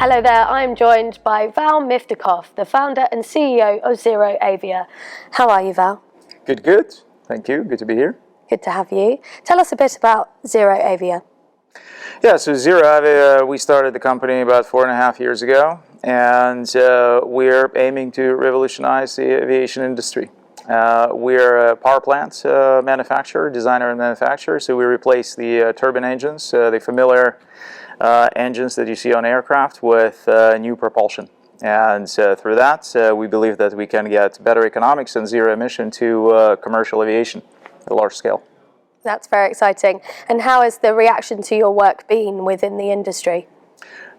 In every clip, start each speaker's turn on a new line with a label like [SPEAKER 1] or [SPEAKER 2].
[SPEAKER 1] Hello there, I'm joined by Val Miftakhov, the founder and CEO of ZeroAvia. How are you, Val?
[SPEAKER 2] Good. Thank you. Good to be here.
[SPEAKER 1] Good to have you. Tell us a bit about ZeroAvia.
[SPEAKER 2] Yeah, so ZeroAvia, we started the company about 4.5 years ago, and we're aiming to revolutionize the aviation industry. We're a power plant manufacturer, designer and manufacturer, so we replace the turbine engines, the familiar engines that you see on aircraft, with new propulsion. And through that, we believe that we can get better economics and zero emission to commercial aviation at a large scale.
[SPEAKER 1] That's very exciting. And how has the reaction to your work been within the industry?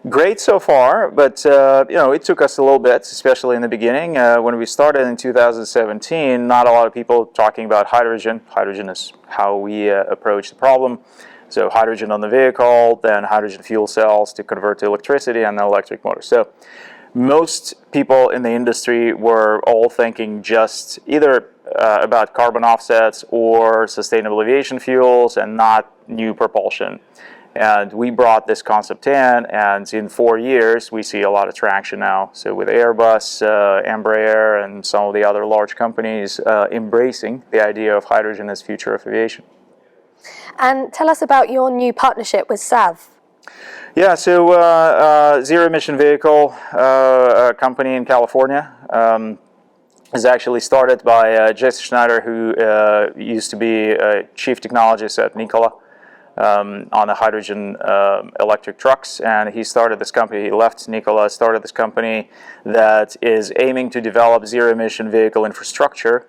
[SPEAKER 2] Great so far, but it took us a little bit, especially in the beginning. When we started in 2017, not a lot of people talking about hydrogen. Hydrogen is how we approach the problem. So hydrogen on the vehicle, then hydrogen fuel cells to convert to electricity, and an electric motor. So most people in the industry were all thinking just either about carbon offsets or sustainable aviation fuels and not new propulsion. And we brought this concept in, and in 4 years we see a lot of traction now. So with Airbus, Embraer, and some of the other large companies embracing the idea of hydrogen as future of aviation.
[SPEAKER 1] And tell us about your new partnership with SAV.
[SPEAKER 2] Yeah, so Zero Emission Vehicle, a company in California, is actually started by Jesse Schneider, who used to be chief technologist at Nikola on the hydrogen electric trucks, and he started this company. He left Nikola, started this company that is aiming to develop zero emission vehicle infrastructure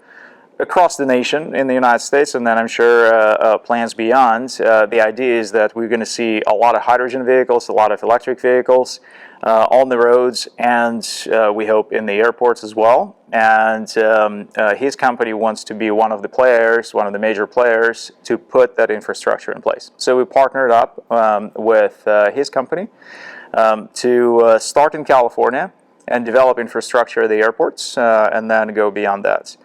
[SPEAKER 2] across the nation in the United States, and then I'm sure plans beyond. The idea is that we're going to see a lot of hydrogen vehicles, a lot of electric vehicles on the roads, and we hope in the airports as well. And his company wants to be one of the players, one of the major players, to put that infrastructure in place. So we partnered up with his company to start in California and develop infrastructure at the airports, and then go beyond that.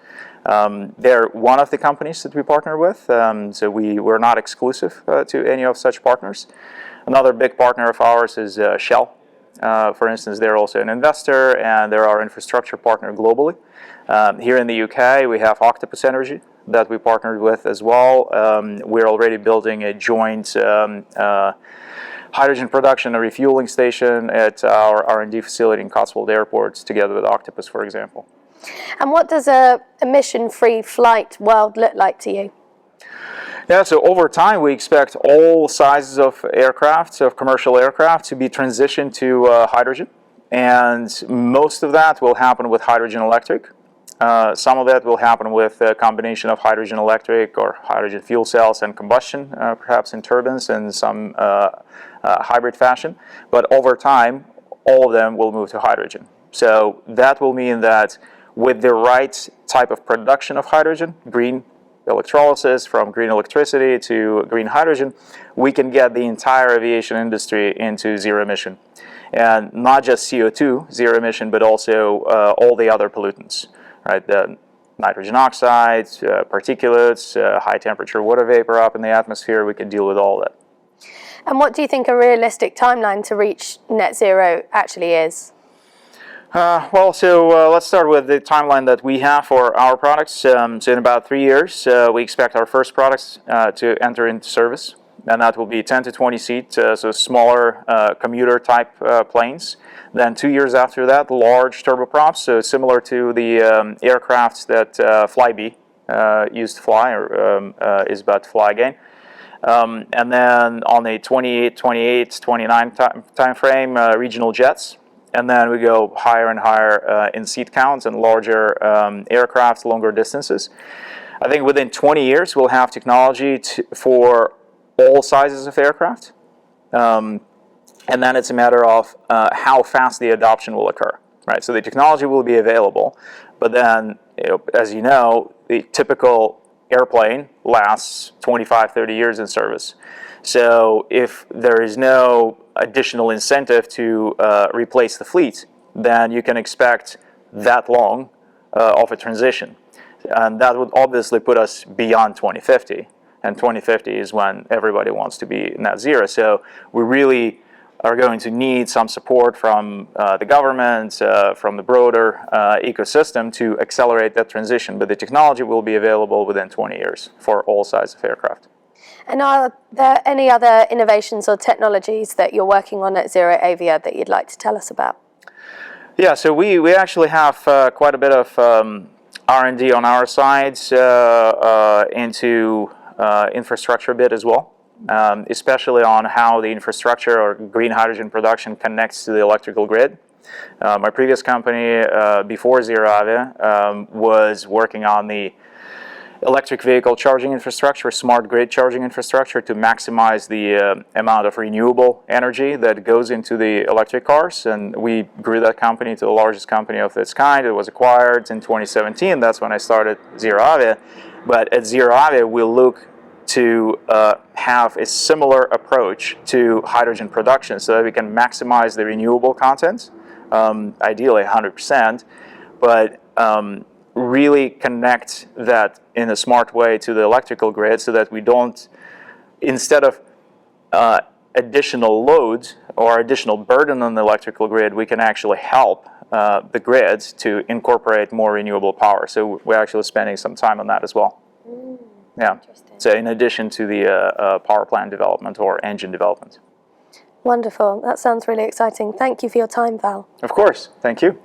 [SPEAKER 2] They're one of the companies that we partner with, so we're not exclusive to any of such partners. Another big partner of ours is Shell. For instance, they're also an investor, and they're our infrastructure partner globally. Here in the UK, we have Octopus Energy that we partnered with as well. We're already building a joint hydrogen production and refueling station at our R&D facility in Cotswold Airport, together with Octopus, for example.
[SPEAKER 1] And what does a emission-free flight world look like to you?
[SPEAKER 2] Yeah, so over time we expect all sizes of aircraft, of commercial aircraft, to be transitioned to hydrogen, and most of that will happen with hydrogen electric. Some of that will happen with a combination of hydrogen electric or hydrogen fuel cells and combustion, perhaps in turbines in some hybrid fashion. But over time, all of them will move to hydrogen. So that will mean that with the right type of production of hydrogen, green electrolysis from green electricity to green hydrogen, we can get the entire aviation industry into zero emission. And not just CO2, zero emission, but also all the other pollutants, right? The nitrogen oxides, particulates, high temperature water vapor up in the atmosphere, we can deal with all that.
[SPEAKER 1] And what do you think a realistic timeline to reach net zero actually is?
[SPEAKER 2] Let's start with the timeline that we have for our products. So in about 3 years, we expect our first products to enter into service, and that will be 10 to 20 seat, so smaller commuter type planes. Then 2 years after that, large turboprops, so similar to the aircraft that Flybe used to fly, or is about to fly again. And then on the 28, 29 time frame, regional jets. And then we go higher and higher in seat counts and larger aircraft, longer distances. I think within 20 years we'll have technology for all sizes of aircraft. And then it's a matter of how fast the adoption will occur, right? So the technology will be available, but then, as you know, the typical airplane lasts 25, 30 years in service. So if there is no additional incentive to replace the fleet, then you can expect that long of a transition. And that would obviously put us beyond 2050. And 2050 is when everybody wants to be net zero. So we really are going to need some support from the government, from the broader ecosystem to accelerate that transition. But the technology will be available within 20 years for all sizes of aircraft.
[SPEAKER 1] And are there any other innovations or technologies that you're working on at ZeroAvia that you'd like to tell us about?
[SPEAKER 2] Yeah, so we actually have quite a bit of R&D on our side into infrastructure bit as well. Especially on how the infrastructure or green hydrogen production connects to the electrical grid. My previous company, before ZeroAvia, was working on the electric vehicle charging infrastructure, smart grid charging infrastructure to maximize the amount of renewable energy that goes into the electric cars. And we grew that company to the largest company of its kind. It was acquired in 2017. That's when I started ZeroAvia. But at ZeroAvia, we look to have a similar approach to hydrogen production so that we can maximize the renewable content, ideally 100%, but really connect that in a smart way to the electrical grid so that we don't, instead of additional load or additional burden on the electrical grid, we can actually help the grid to incorporate more renewable power. So we're actually spending some time on that as well. Yeah. So in addition to the power plant development or engine development.
[SPEAKER 1] Wonderful. That sounds really exciting. Thank you for your time, Val.
[SPEAKER 2] Of course. Thank you.